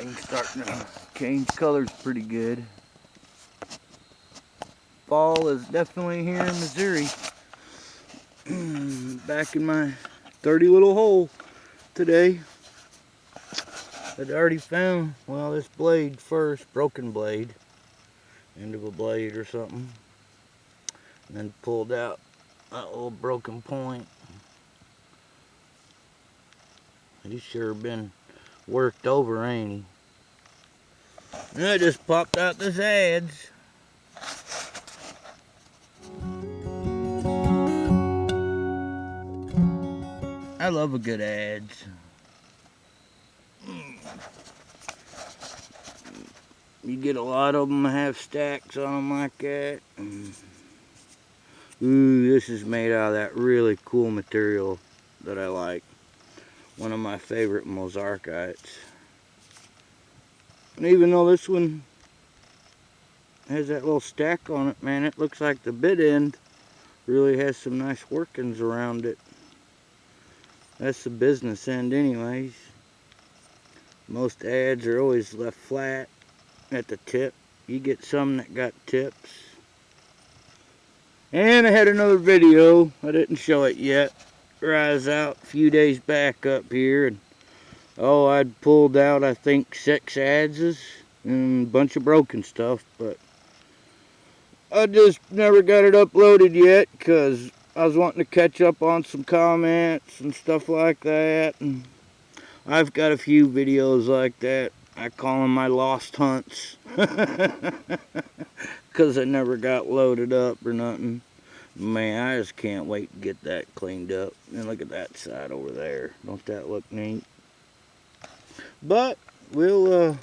Things starting to change colors pretty good. Fall is definitely here in Missouri. Back in my dirty little hole today. I'd already found, well, this blade first, broken blade, end of a blade or something, and then pulled out that little broken point. He's sure been worked over, ain't he? And I just popped out this adze. I love a good adze. You get a lot of them have stacks on them like that. Ooh, this is made out of that really cool material that I like. One of my favorite mosarkites. And even though this one has that little stack on it, man, it looks like the bit end really has some nice workings around it. That's the business end anyways. Most adze are always left flat at the tip. You get some that got tips. And I had another video, I didn't show it yet, where I was out a few days back up here, and oh, I'd pulled out I think 6 adzes and a bunch of broken stuff, but I just never got it uploaded yet because I was wanting to catch up on some comments and stuff like that. And I've got a few videos like that. I call them my lost hunts because I never got loaded up or nothing. Man, I just can't wait to get that cleaned up. And look at that side over there. Don't that look neat? But we'll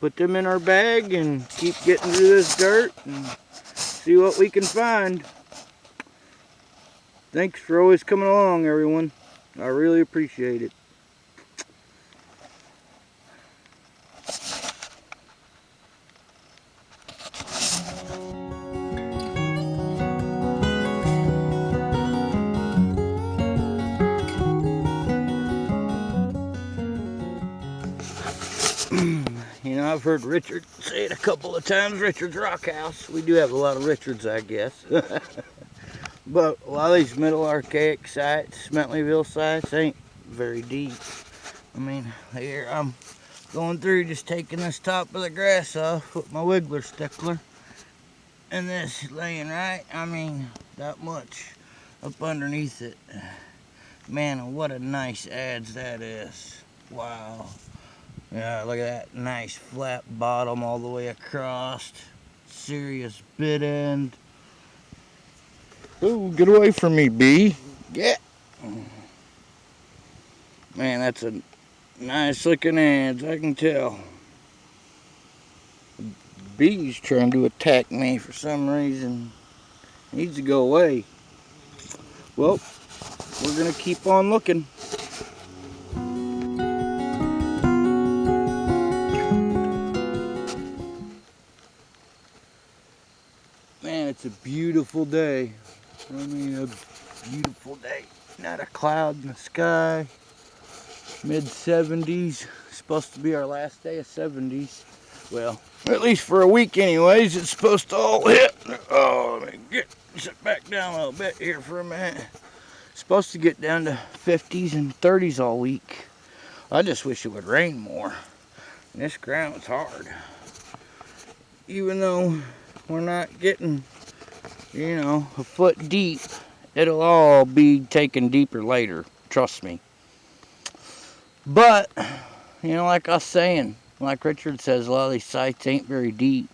put them in our bag and keep getting through this dirt and see what we can find. Thanks for always coming along, everyone. I really appreciate it. You know, I've heard Richard say it a couple of times, Richard's Rock House. We do have a lot of Richards, I guess. But a lot of these middle archaic sites, Smentleyville sites, ain't very deep. I mean, here I'm going through just taking this top of the grass off with my wiggler stickler. And this laying right, I mean, that much up underneath it. Man, what a nice adze that is. Wow. Yeah, look at that nice flat bottom all the way across. Serious bit end. Ooh, get away from me, bee. Yeah. Man, that's a nice looking adze, I can tell. The bee's trying to attack me for some reason. Needs to go away. Well, we're gonna keep on looking. Man, it's a beautiful day. I mean, a beautiful day. Not a cloud in the sky. Mid-70s. Supposed to be our last day of 70s. Well, at least for a week anyways. It's supposed to all hit. Oh, let me sit back down a little bit here for a minute. It's supposed to get down to 50s and 30s all week. I just wish it would rain more. And this ground's hard. Even though we're not getting, you know, a foot deep, it'll all be taken deeper later, trust me. But, you know, like I was saying, like Richard says, a lot of these sites ain't very deep.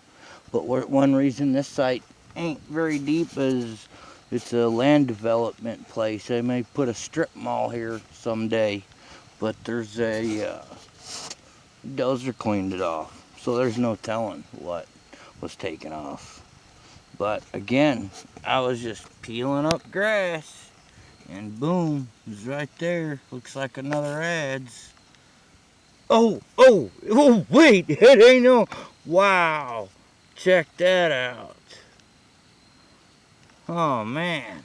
But one reason this site ain't very deep is it's a land development place. They may put a strip mall here someday, but there's a dozer cleaned it off, so there's no telling what was taken off. But again, I was just peeling up grass, and boom, it was right there. Looks like another adze. Oh, wait, it ain't no, wow, check that out. Oh man.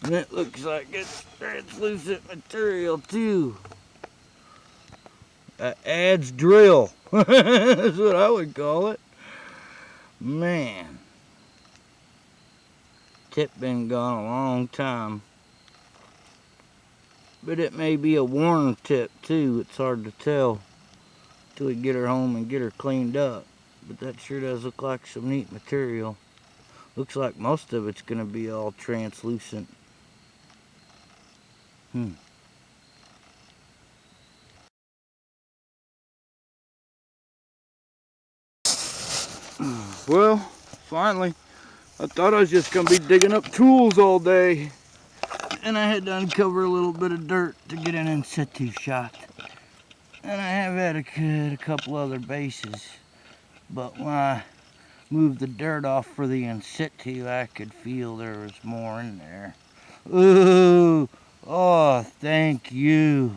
And it looks like it's translucent material too. a adze drill. That's what I would call it. Man, tip been gone a long time. But it may be a worn tip too. It's hard to tell till we get her home and get her cleaned up. But that sure does look like some neat material. Looks like most of it's going to be all translucent. Well, finally, I thought I was just going to be digging up tools all day. And I had to uncover a little bit of dirt to get an in situ shot. And I have had a couple other bases. But when I moved the dirt off for the in situ, I could feel there was more in there. Ooh! Oh, thank you.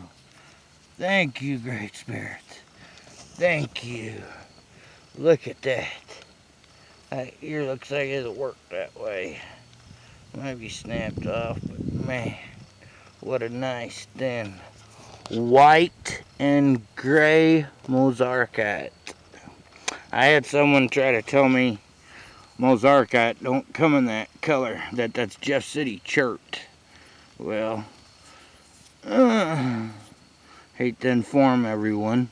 Thank you, Great Spirit. Thank you. Look at that. That ear looks like it'll work that way. Might be snapped off, but man, what a nice thin white and gray mozarkite. I had someone try to tell me mozarkite don't come in that color, that's Jeff City chert. Well, hate to inform everyone,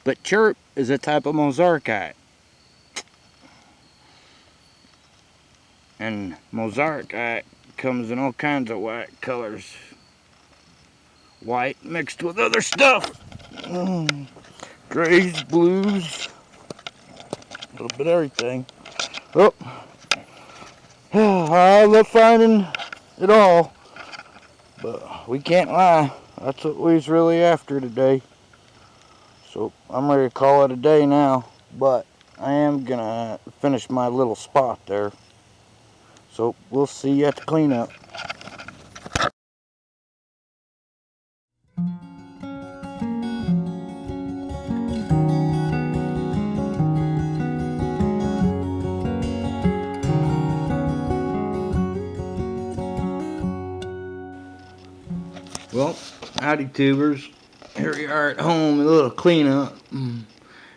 but chert is a type of mozarkite. And mozarkite comes in all kinds of white colors. White mixed with other stuff. Grays, blues, a little bit of everything. Oh, I love finding it all. But we can't lie. That's what we was really after today. So I'm ready to call it a day now. But I am going to finish my little spot there. So we'll see you at the cleanup. Well, howdy tubers. Here we are at home, a little cleanup.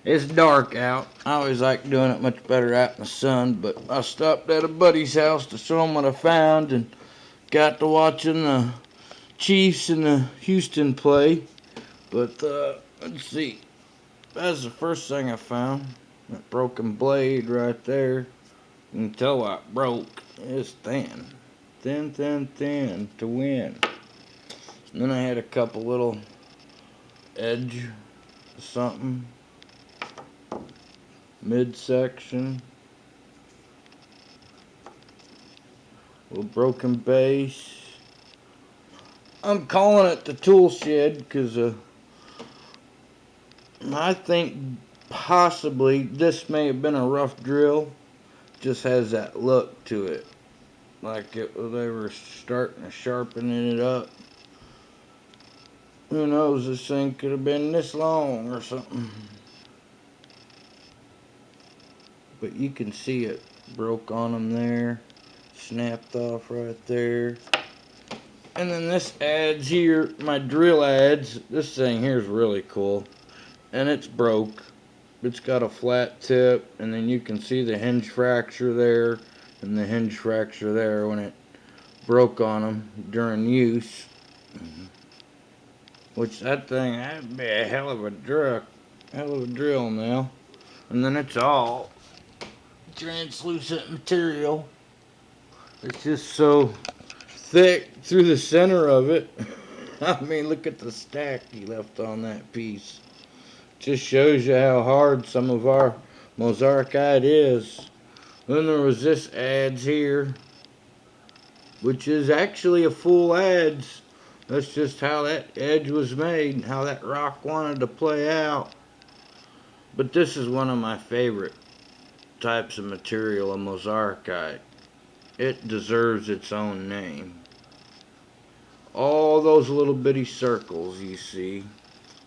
It's dark out. I always like doing it much better out in the sun, but I stopped at a buddy's house to show him what I found and got to watching the Chiefs and the Houston play. But let's see. That's the first thing I found. That broken blade right there. You can tell why it broke. It's thin. Thin, thin, thin to win. And then I had a couple little edge something. Midsection. Little broken base. I'm calling it the tool shed because I think possibly this may have been a rough drill. Just has that look to it. Like they were starting to sharpen it up. Who knows, this thing could have been this long or something. But you can see it broke on them there. Snapped off right there. And then this adze here, my drill adze. This thing here is really cool. And it's broke. It's got a flat tip. And then you can see the hinge fracture there. And the hinge fracture there when it broke on them during use. Which that thing, that'd be a hell of a drill now. And then it's all translucent material. It's just so thick through the center of it. I mean, look at the stack he left on that piece. Just shows you how hard some of our mozarkite is. Then there was this adze here, which is actually a full adze. That's just how that edge was made, how that rock wanted to play out. But this is one of my favorite types of material, a mozarkite. It deserves its own name. All those little bitty circles you see,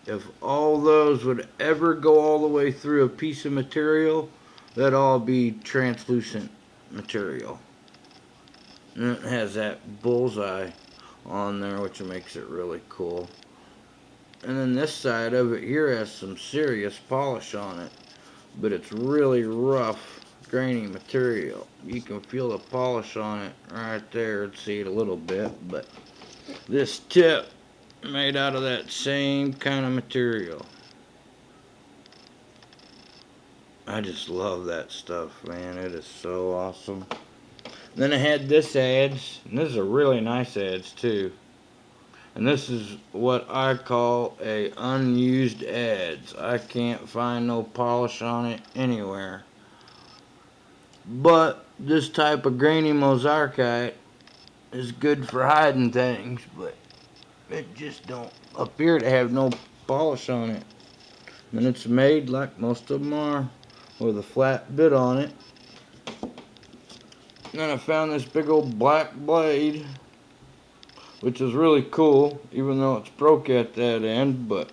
if all those would ever go all the way through a piece of material, that'd all be translucent material. And it has that bullseye on there, which makes it really cool. And then this side of it here has some serious polish on it. But it's really rough, grainy material. You can feel the polish on it right there. See it a little bit, but this tip made out of that same kind of material. I just love that stuff, man. It is so awesome. Then I had this ads, and this is a really nice ads too. And this is what I call a unused ads. I can't find no polish on it anywhere. But this type of grainy mozarkite is good for hiding things, but it just don't appear to have no polish on it. And it's made like most of them are, with a flat bit on it. And then I found this big old black blade, which is really cool, even though it's broke at that end. But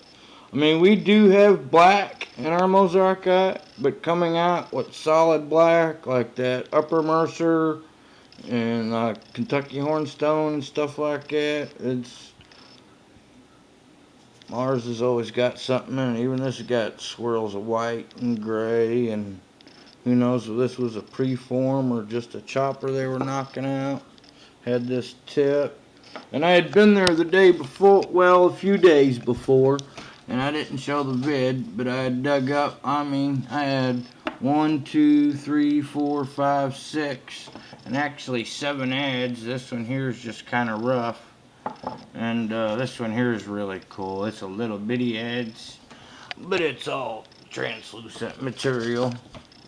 I mean, we do have black in our mozarkite, but coming out with solid black like that Upper Mercer and Kentucky Hornstone and stuff like that, ours has always got something in it. Even this has got swirls of white and gray, and who knows if this was a preform or just a chopper they were knocking out. Had this tip. And I had been there the day before, well, a few days before, and I didn't show the vid, but I had dug up, I had 1, 2, 3, 4, 5, 6, and actually 7 ads. This one here is just kind of rough, and this one here is really cool. It's a little bitty ads, but it's all translucent material.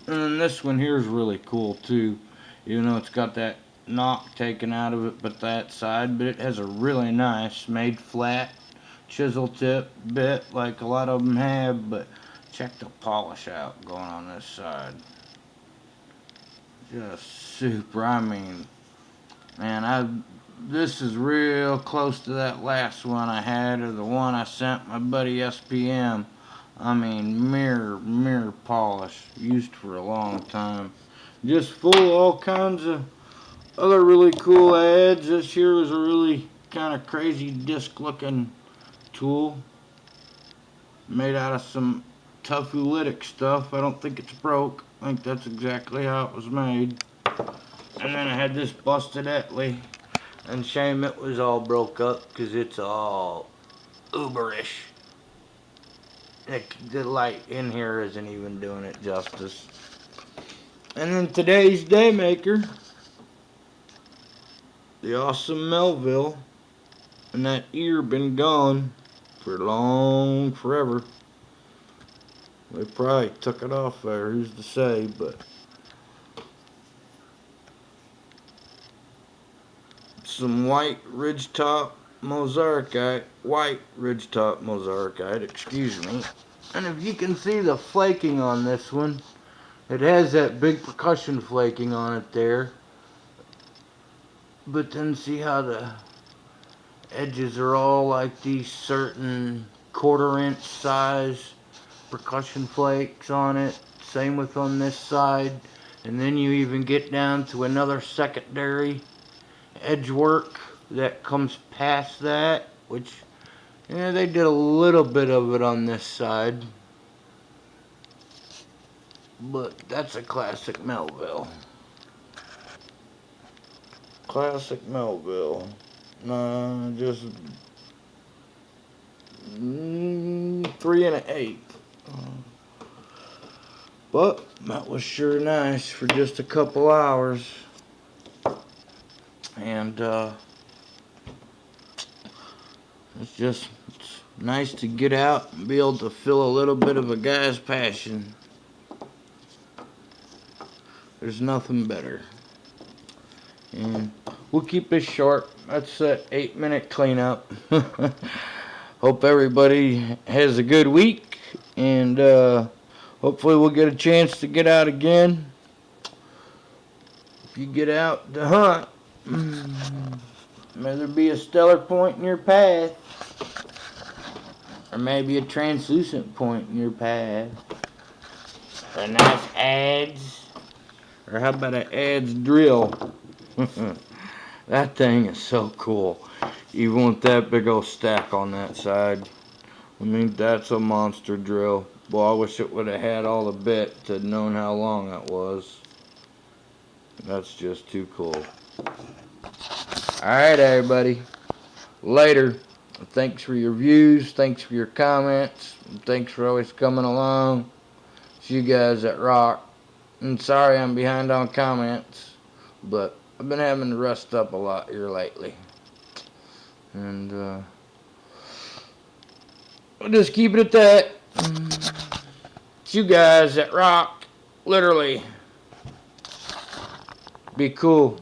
And then this one here is really cool too, even though it's got that knock taken out of it but that side, but it has a really nice made flat chisel tip bit like a lot of them have. But check the polish out going on this side, just super. I mean, man, this is real close to that last one I had, or the one I sent my buddy SPM. I mean, mirror polish, used for a long time, just full of all kinds of other really cool ads. This here was a really kind of crazy disc looking tool made out of some tough oolitic stuff. I don't think it's broke. I think that's exactly how it was made. And then I had this busted Etley, and shame it was all broke up because it's all uberish. The light in here isn't even doing it justice. And then today's Daymaker, the awesome Melville, and that ear been gone for forever. They probably took it off there, who's to say, but some white ridgetop mozarkite, excuse me. And if you can see the flaking on this one, it has that big percussion flaking on it there. But then see how the edges are all like these certain 1/4 inch size percussion flakes on it. Same with on this side. And then you even get down to another secondary edge work that comes past that, which, yeah, they did a little bit of it on this side. But that's a classic Melville. Classic Melville. Just 3 1/8. But that was sure nice for just a couple hours. And it's nice to get out and be able to feel a little bit of a guy's passion. There's nothing better. And we'll keep this short. That's an 8-minute cleanup. Hope everybody has a good week, and hopefully we'll get a chance to get out again. If you get out to hunt, may there be a stellar point in your path, or maybe a translucent point in your path, or nice ads, or how about an ads drill? That thing is so cool. You want that big old stack on that side I mean, that's a monster drill. Boy, I wish it would have had all the bit to known how long that was. That's just too cool. Alright, everybody. Later. Thanks for your views. Thanks for your comments. Thanks for always coming along. It's you guys that rock. And sorry I'm behind on comments, but I've been having to rest up a lot here lately. And we'll just keep it at that. It's you guys that rock. Literally. Be cool.